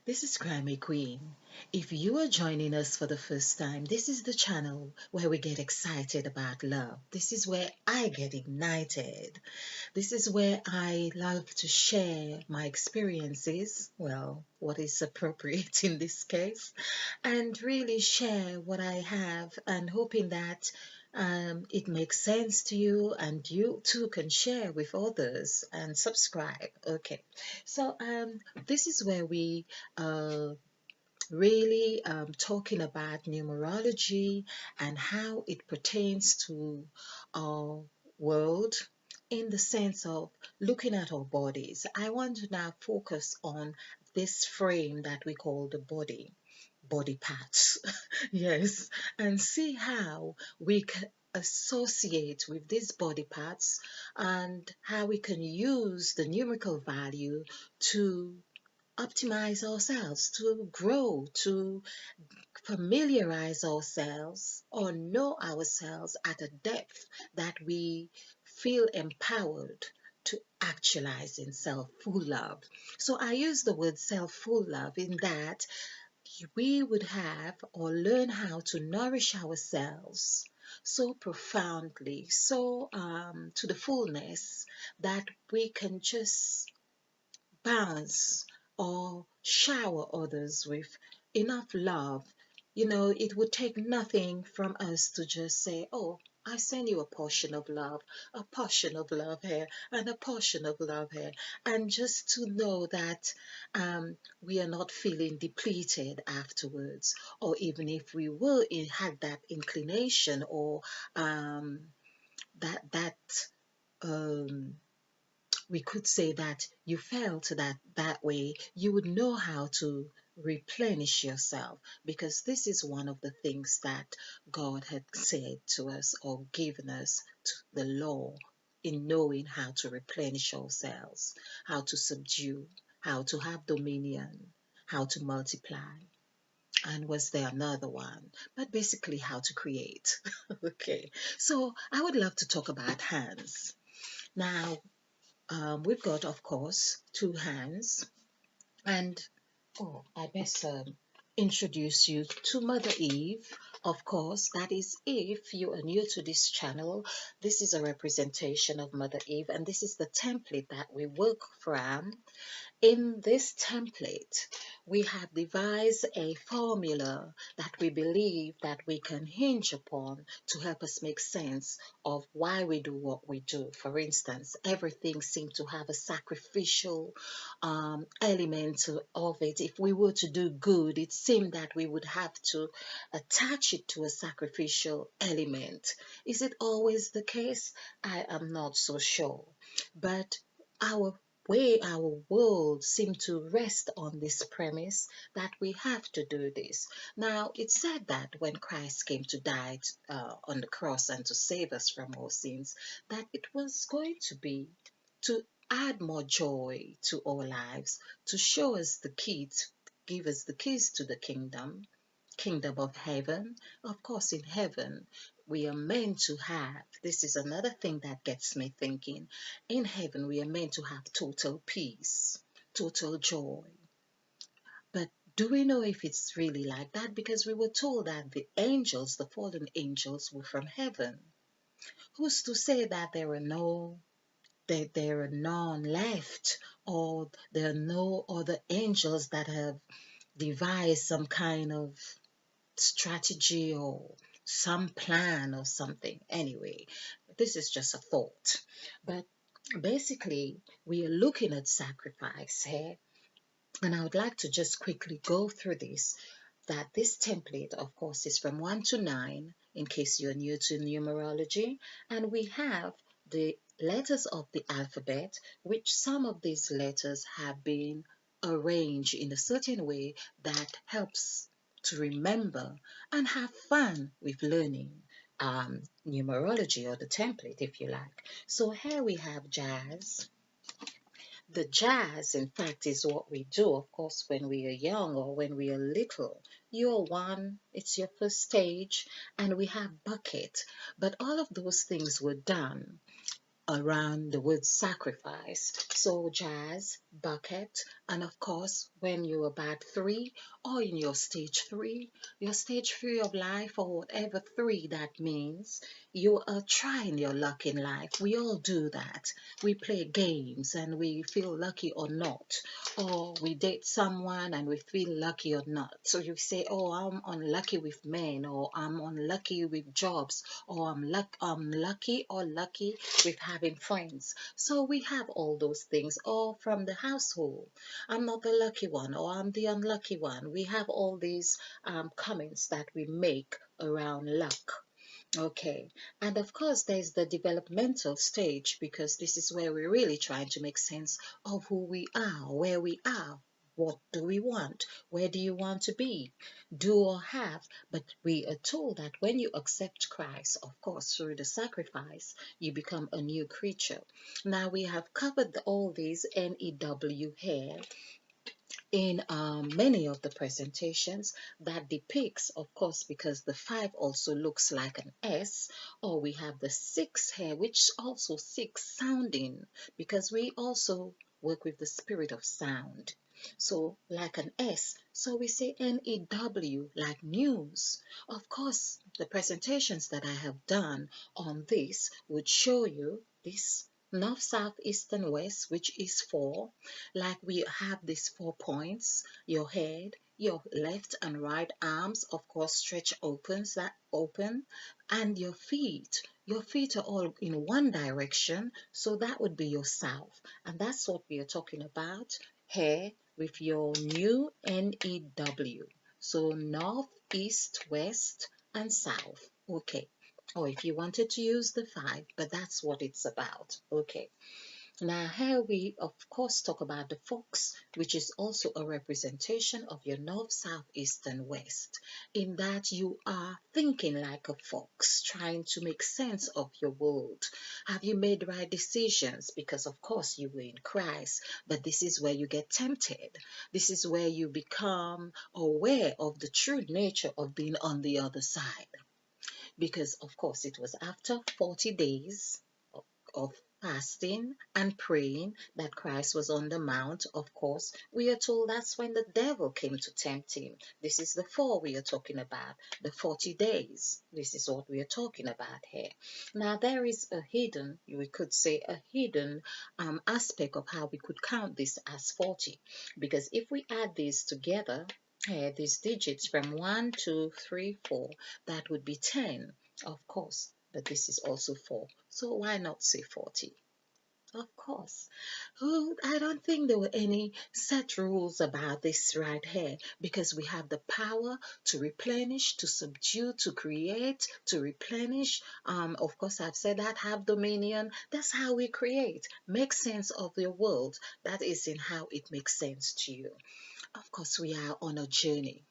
This is Grammy Queen. If you are joining us for the first time, this is the channel where we get excited about love. This is where I get ignited. This is where I love to share my experiences, well, what is appropriate in this case, and really share what I have and hoping that it makes sense to you and you too can share with others and subscribe. Okay, so this is where we uh, really talking about numerology and how it pertains to our world in the sense of looking at our bodies. I want to now focus on this frame that we call the body parts. Yes, and see how we can associate with these body parts and how we can use the numerical value to optimize ourselves, to grow, to familiarize ourselves or know ourselves at a depth that we feel empowered to actualize in self full love. So I use the word self full love in that we would have or learn how to nourish ourselves so profoundly, so to the fullness that we can just bounce or shower others with enough love. It would take nothing from us to just say, oh, I send you a portion of love here, and a portion of love here. And just to know that we are not feeling depleted afterwards, or even if we had that inclination or that um, we could say that you felt that way, you would know how to replenish yourself, because this is one of the things that God had said to us or given us to the law in knowing how to replenish ourselves, how to subdue, how to have dominion, how to multiply. And was there another one? But basically, how to create. Okay, so I would love to talk about hands. Now, we've got, of course, two hands. And oh, I best introduce you to Mother Eve. Of course, that is if you are new to this channel. This is a representation of Mother Eve, and this is the template that we work from. In this template, we have devised a formula that we believe that we can hinge upon to help us make sense of why we do what we do. For instance, everything seems to have a sacrificial element of it. If we were to do good, it seemed that we would have to attach it to a sacrificial element. Is it always the case? I am not so sure. But our our world seem to rest on this premise that we have to do this. Now, it's said that when Christ came to die on the cross and to save us from our sins, that it was going to be to add more joy to our lives, to show us the keys, give us the keys to the kingdom of heaven. Of course, in heaven, we are meant to have, this is another thing that gets me thinking. In heaven, we are meant to have total peace, total joy. But do we know if it's really like that? Because we were told that the angels, the fallen angels, were from heaven. Who's to say that there are none left, or there are no other angels that have devised some kind of strategy or some plan or something. Anyway, this is just a thought. But basically, we are looking at sacrifice here. And I would like to just quickly go through this. That this template, of course, is from 1 to 9, in case you're new to numerology. And we have the letters of the alphabet, which some of these letters have been arranged in a certain way that helps to remember and have fun with learning numerology, or the template, if you like. So here we have jazz. The jazz, in fact, is what we do, of course, when we are young or when we are little. You're one, it's your first stage, and we have bucket. But all of those things were done around the word sacrifice. So jazz, bucket. And of course, when you're about three or in your stage three of life, or whatever three that means, you are trying your luck in life. We all do that. We play games and we feel lucky or not, or we date someone and we feel lucky or not. So you say, oh, I'm unlucky with men, or I'm unlucky with jobs, or I'm lucky or lucky with having friends. So we have all those things, or from the household. I'm not the lucky one, or I'm the unlucky one. We have all these comments that we make around luck. Okay, and of course, there's the developmental stage, because this is where we're really trying to make sense of who we are, where we are. What do we want? Where do you want to be? Do or have? But we are told that when you accept Christ, of course, through the sacrifice, you become a new creature. Now, we have covered all these NEW here in many of the presentations that depicts, of course, because the 5 also looks like an S, or we have the 6 here, which also 6 sounding, because we also work with the spirit of sound. So like an S, so we say NEW, like news. Of course, the presentations that I have done on this would show you this north, south, east, and west, which is 4. Like we have these 4 points, your head, your left and right arms, of course, stretch opens that open, and your feet. Your feet are all in one direction, so that would be your south. And that's what we are talking about here with your new NEW. So north, east, west, and south. Okay. Or if you wanted to use the 5, but that's what it's about. Okay. Now, here we, of course, talk about the fox, which is also a representation of your north, south, east, and west, in that you are thinking like a fox, trying to make sense of your world. Have you made the right decisions? Because, of course, you were in Christ, but this is where you get tempted. This is where you become aware of the true nature of being on the other side, because of course it was after 40 days of fasting and praying that Christ was on the mount. Of course, we are told that's when the devil came to tempt him. This is the 4 we are talking about, the 40 days. This is what we are talking about here. Now, there is a hidden, we could say a hidden aspect of how we could count this as 40, because if we add these together, these digits from 1, 2, 3, 4, that would be 10, of course, but this is also 4. So why not say 40? Of course. I don't think there were any set rules about this right here, because we have the power to replenish, to subdue, to create, to replenish. Of course, I've said that, have dominion. That's how we create. Make sense of your world. That is in how it makes sense to you. Of course, we are on a journey.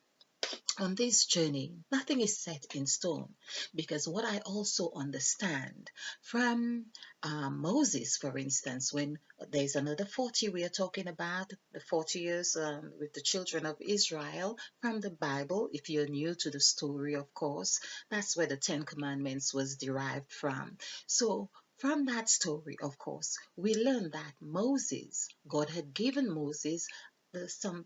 On this journey, nothing is set in stone, because what I also understand from Moses, for instance, when there's another 40 we are talking about, the 40 years with the children of Israel from the Bible, if you're new to the story, of course, that's where the 10 Commandments was derived from. So from that story, of course, we learn that God had given Moses some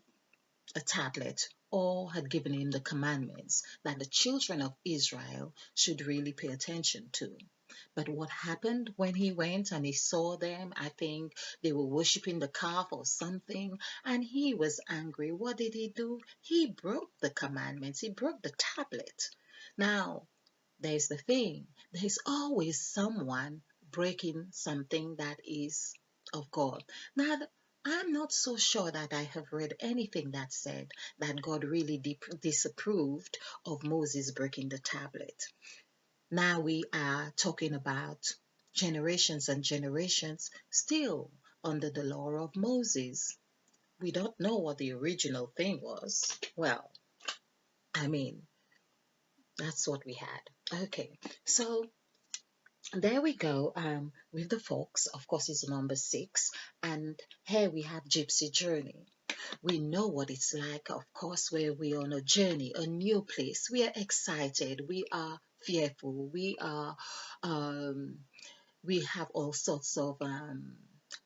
a tablet, or had given him the commandments that the children of Israel should really pay attention to. But what happened when he went and he saw them? I think they were worshiping the calf or something, and he was angry. What did he do? He broke the commandments, he broke the tablet. Now, there's the thing, there's always someone breaking something that is of God. Now, I'm not so sure that I have read anything that said that God really disapproved of Moses breaking the tablet. Now we are talking about generations and generations still under the law of Moses. We don't know what the original thing was. Well, I mean, that's what we had. Okay, so there we go with the folks. Of course, it's number 6. And here we have Gypsy Journey. We know what it's like, of course, where we're on a journey, a new place. We are excited. We are fearful. We have all sorts of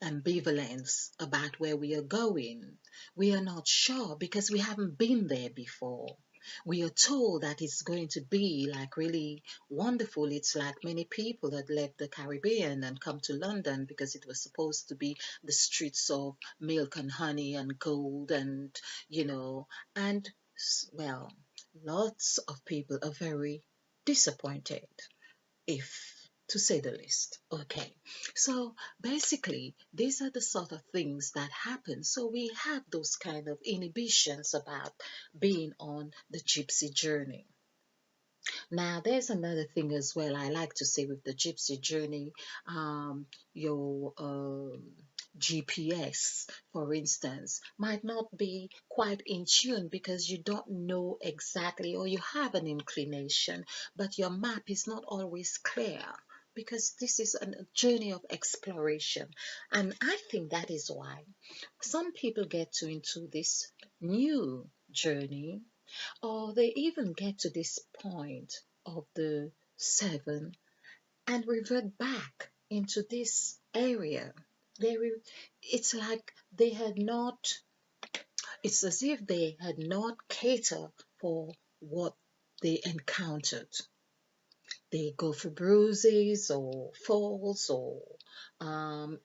ambivalence about where we are going. We are not sure because we haven't been there before. We are told that it's going to be like really wonderful. It's like many people that left the Caribbean and come to London because it was supposed to be the streets of milk and honey and gold and well, lots of people are very disappointed, if to say the least. Okay, so basically, these are the sort of things that happen. So we have those kind of inhibitions about being on the gypsy journey. Now, there's another thing as well I like to say with the Gypsy Journey. Your GPS, for instance, might not be quite in tune because you don't know exactly, or you have an inclination, but your map is not always clear because this is a journey of exploration. And I think that is why some people get to into this new journey, or they even get to this point of the seven and revert back into this area. It's like they had not, it's as if they had not catered for what they encountered. They go for bruises or falls or um,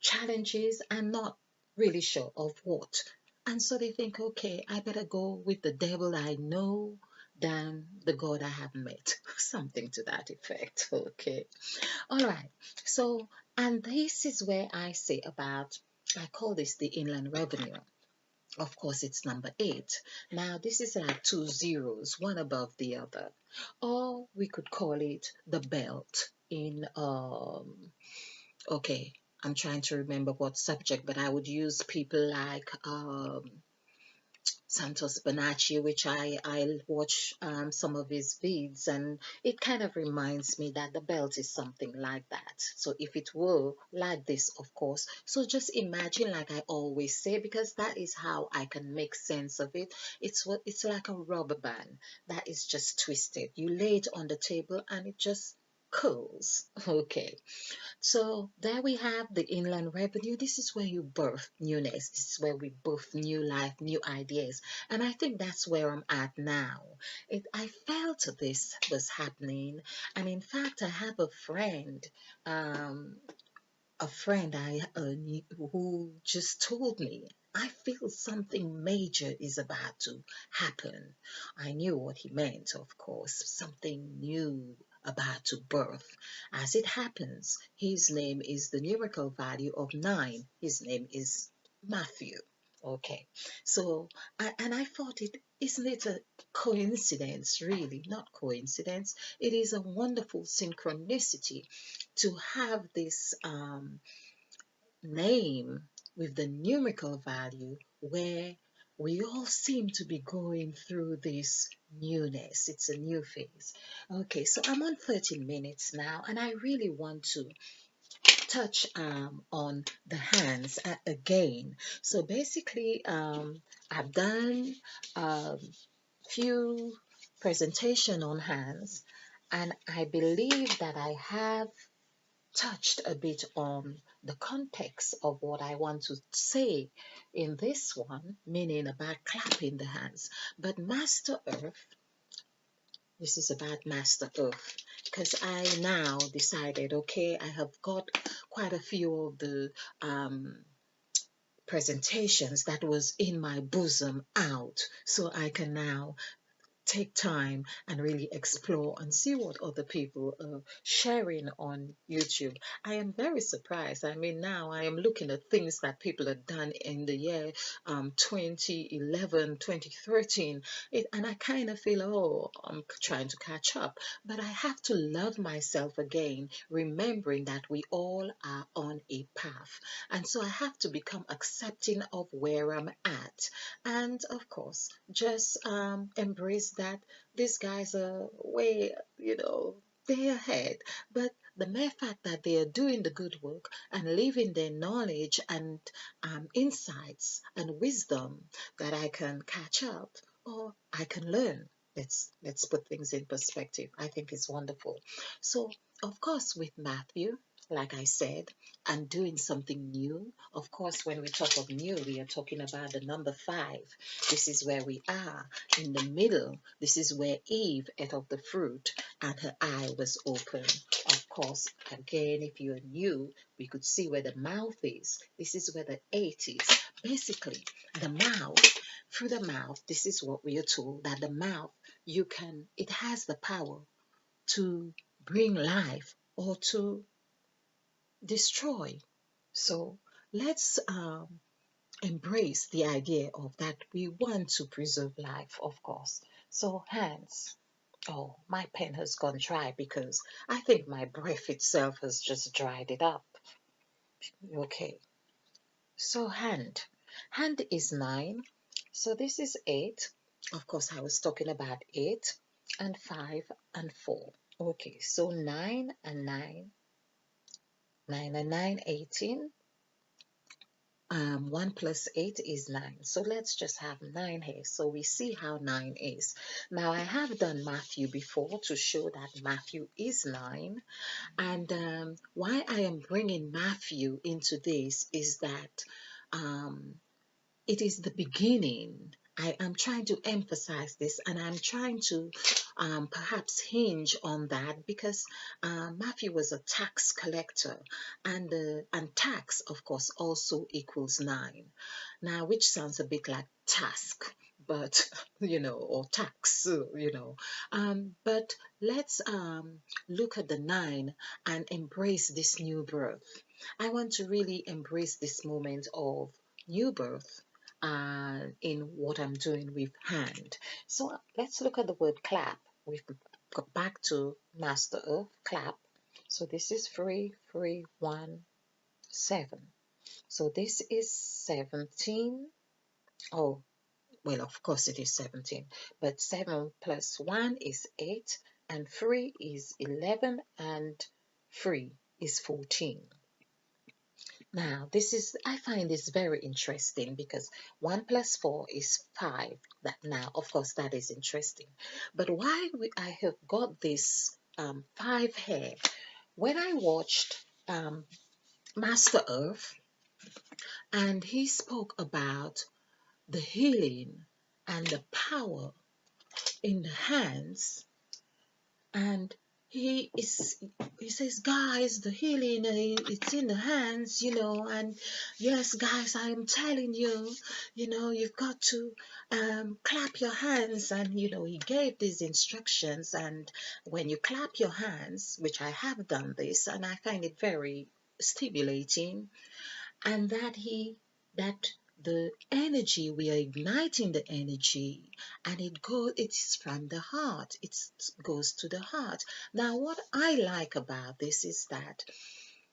challenges and not really sure of what. And so they think, okay, I better go with the devil I know than the God I have met. Something to that effect. Okay. All right. So, and this is where I say about, I call this the inland revenue. Of course, it's number 8. Now, this is like two zeros, one above the other. Or we could call it the belt in okay, I'm trying to remember what subject, but I would use people like Santos Bonacci, which I watch some of his vids, and it kind of reminds me that the belt is something like that. So if it were like this, of course, so just imagine, like I always say, because that is how I can make sense of it. It's like a rubber band that is just twisted. You lay it on the table and it just curls. Okay. So there we have the inland revenue. This is where you birth newness. This is where we birth new life, new ideas. And I think that's where I'm at now. I felt this was happening. And in fact, I have um, a friend who just told me, I feel something major is about to happen. I knew what he meant, of course, something new about to birth. As it happens, his name is the numerical value of 9. His name is Matthew. Okay, so and I thought, it isn't it a coincidence? Really, not coincidence. It is a wonderful synchronicity to have this name with the numerical value where we all seem to be going through this newness. It's a new phase. Okay, so I'm on 13 minutes now, and I really want to touch on the hands again. So basically, I've done a few presentation on hands, and I believe that I have touched a bit on the context of what I want to say in this one, meaning about clapping the hands. But Master Earth, this is about Master Earth, because I now decided, okay, I have got quite a few of the presentations that was in my bosom out, so I can now take time and really explore and see what other people are sharing on YouTube. I am very surprised. I mean, now I am looking at things that people have done in the year 2011, 2013, and I kind of feel, oh, I'm trying to catch up. But I have to love myself again, remembering that we all are on a path. And so I have to become accepting of where I'm at. And of course, just embrace that these guys are way, they're ahead. But the mere fact that they are doing the good work and leaving their knowledge and insights and wisdom that I can catch up or I can learn. Let's put things in perspective. I think it's wonderful. So, of course, with Matthew, like I said, and doing something new. Of course, when we talk of new, we are talking about the number five. This is where we are in the middle. This is where Eve ate of the fruit and her eye was open. Of course, again, if you're new, we could see where the mouth is. This is where the eight is. Basically, the mouth, through the mouth, this is what we are told that the mouth, it has the power to bring life or to destroy. So let's embrace the idea of that we want to preserve life, of course. So hands. Oh, my pen has gone dry because I think my breath itself has just dried it up. Okay. So hand. Hand is 9. So this is 8. Of course, I was talking about 8 and 5 and 4. Okay, so 9 and 9. 9 and 9, 18. 1 plus 8 is 9. So let's just have 9 here. So we see how 9 is. Now I have done Matthew before to show that Matthew is 9. And why I am bringing Matthew into this is that um, it is the beginning. I am trying to emphasize this and I'm trying to perhaps hinge on that because Matthew was a tax collector and tax, of course, also equals 9. Now, which sounds a bit like task, but, or tax, but let's look at the 9 and embrace this new birth. I want to really embrace this moment of new birth in what I'm doing with hand. So let's look at the word clap. We've got back to Master Earth, clap. So this is 3, 3, 1, 7. So this is 17. Oh, well, of course it is 17. But 7 plus 1 is 8, and 3 is 11, and 3 is 14. Now, I find this very interesting because 1 plus 4 is 5. Now, of course, that is interesting. But why I have got this 5 here, when I watched Master Earth and he spoke about the healing and the power in the hands, and he says, guys, the healing, it's in the hands, and yes, guys, I am telling you, you've got to clap your hands. And he gave these instructions, and when you clap your hands, which I have done this and I find it very stimulating, and that the energy, we are igniting the energy, and it's from the heart, it goes to the heart. Now what I like about this is that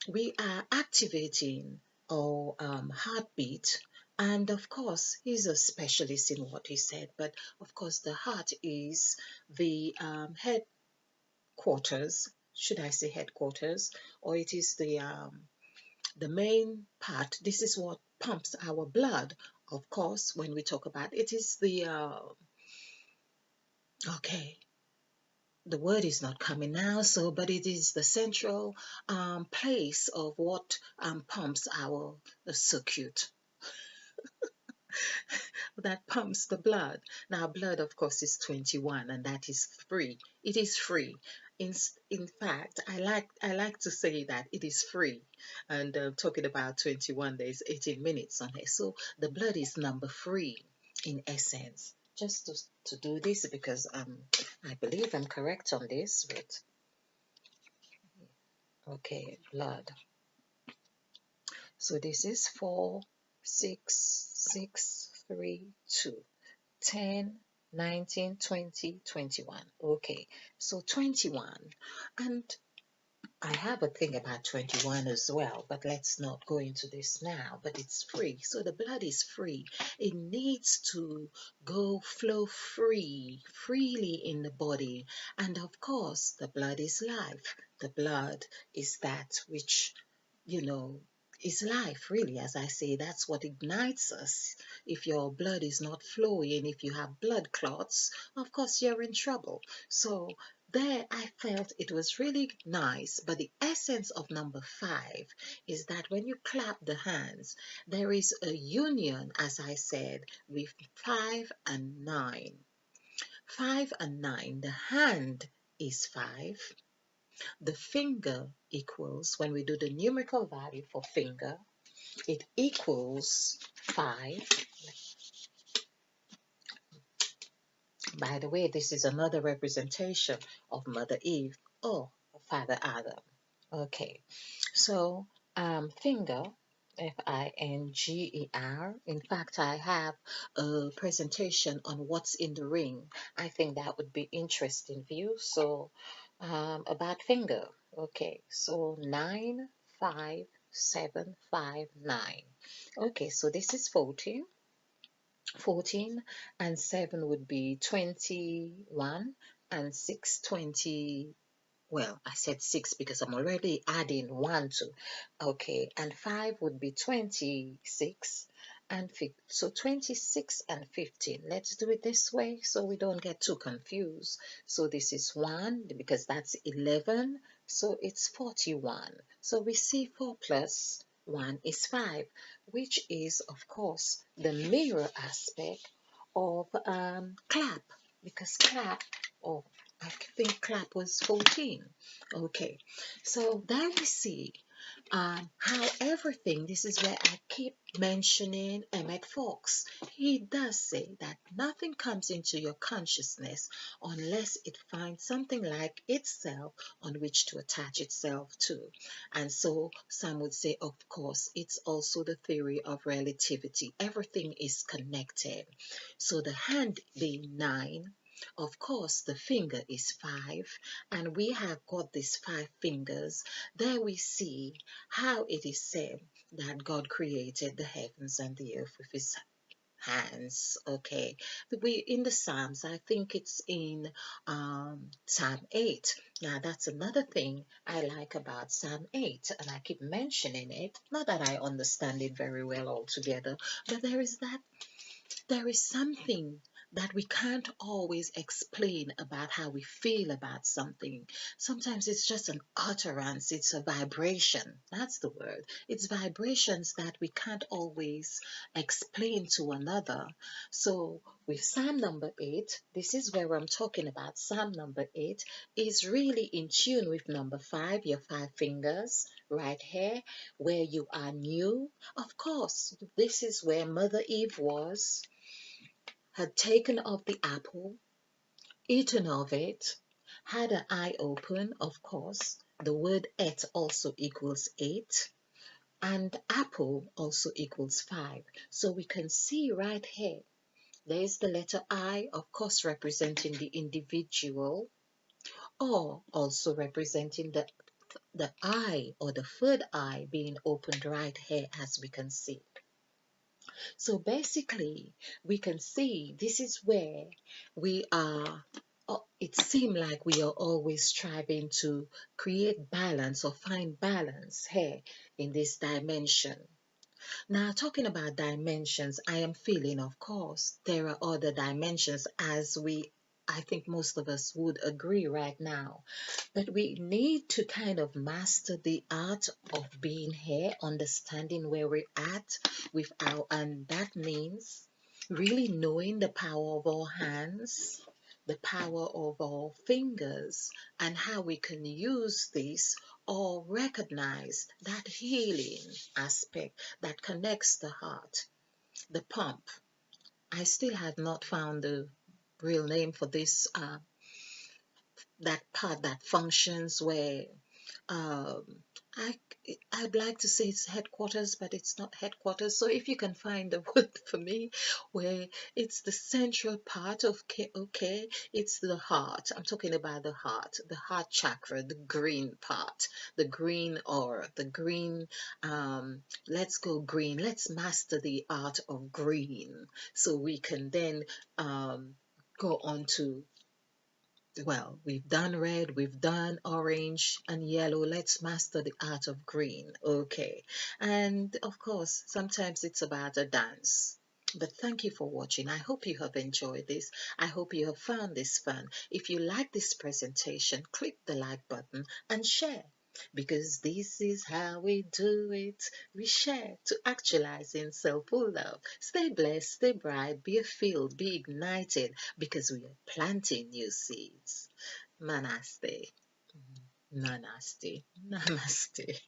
we are activating our heartbeat. And of course he's a specialist in what he said, but of course the heart is the headquarters, should I say headquarters, or it is the main part. This is what pumps our blood. Of course, when we talk about it is okay, the word is not coming now, so but it is the central place of what pumps our circuit that pumps the blood. Now, blood, of course, is 21, and that is free. It is free. In, in fact, I like to say that it is free. And talking about 21 days, 18 minutes on here. So the blood is number free in essence. Just to do this because I believe I'm correct on this, but okay, blood. So this is 4, 6, 6, 3, 2. 10, 19, 20, 21. Okay, so 21. And I have a thing about 21 as well, but let's not go into this now. But it's free. So the blood is free. It needs to flow freely in the body. And of course, the blood is life. The blood is that which, you know, is life, really. As I say, that's what ignites us. If your blood is not flowing, if you have blood clots, of course you're in trouble. So there I felt it was really nice. But the essence of number 5 is that when you clap the hands, there is a union, as I said, with 5 and 9. 5 and 9, the hand is 5. The finger equals, when we do the numerical value for finger, it equals 5. By the way, this is another representation of Mother Eve or Father Adam. Okay, so finger, Finger. In fact, I have a presentation on what's in the ring. I think that would be interesting for you. So, about finger. Okay, so 9, 5, 7, 5, 9. Okay, so this is 14. 14 and 7 would be 21 and 6 20. Well, I said 6 because I'm already adding 1 to. Okay, and 5 would be 26 and 15. So 26 and 15. Let's do it this way so we don't get too confused. So this is 1 because that's 11. So it's 41. So we see 4 plus 1 is 5, which is, of course, the mirror aspect of clap, because clap, oh, I think clap was 14. Okay, so there we see how everything, this is where I keep mentioning Emmett Fox. He does say that nothing comes into your consciousness unless it finds something like itself on which to attach itself to. And so some would say, of course, it's also the theory of relativity. Everything is connected. So the hand being 9, of course, the finger is 5, and we have got these 5 fingers. There we see how it is said that God created the heavens and the earth with his hands. Okay, we in the Psalms, I think it's in Psalm 8. Now that's another thing I like about Psalm 8, and I keep mentioning it, not that I understand it very well altogether, but there is something that we can't always explain about how we feel about something. Sometimes it's just an utterance, it's a vibration. That's the word. It's vibrations that we can't always explain to another. So, with Psalm number 8, this is where I'm talking about. Psalm number 8 is really in tune with number 5, your 5 fingers right here, where you are new. Of course, this is where Mother Eve was, had taken of the apple, eaten of it, had an eye open, of course. The word et also equals 8, and apple also equals 5. So we can see right here, there's the letter I, of course, representing the individual, or also representing the eye or the third eye being opened right here, as we can see. So basically, we can see this is where we are. It seems like we are always striving to create balance or find balance here in this dimension. Now, talking about dimensions, I am feeling, of course, there are other dimensions, as I think most of us would agree right now. But we need to kind of master the art of being here, understanding where we're at and that means really knowing the power of our hands, the power of our fingers, and how we can use this or recognize that healing aspect that connects the heart, the pump. I still have not found the real name for this, that part that functions where um, I I'd like to say it's headquarters, but it's not headquarters. So if you can find the word for me, where it's the central part of okay, it's the heart. I'm talking about the heart chakra, the green part, the green aura, the green. Let's go green. Let's master the art of green, so we can then go on to, well, we've done red, we've done orange and yellow. Let's master the art of green. Okay. And of course, sometimes it's about a dance. But thank you for watching. I hope you have enjoyed this. I hope you have found this fun. If you like this presentation, click the like button and share. Because this is how we do it. We share to actualizing self-full love. Stay blessed, stay bright, be filled, be ignited, because we are planting new seeds. Namaste. Namaste. Namaste.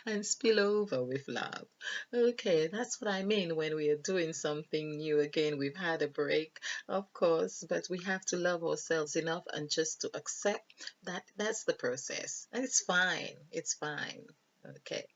And spill over with love. Okay, that's what I mean when we are doing something new again. We've had a break, of course, but we have to love ourselves enough and just to accept that that's the process. And it's fine. It's fine. Okay.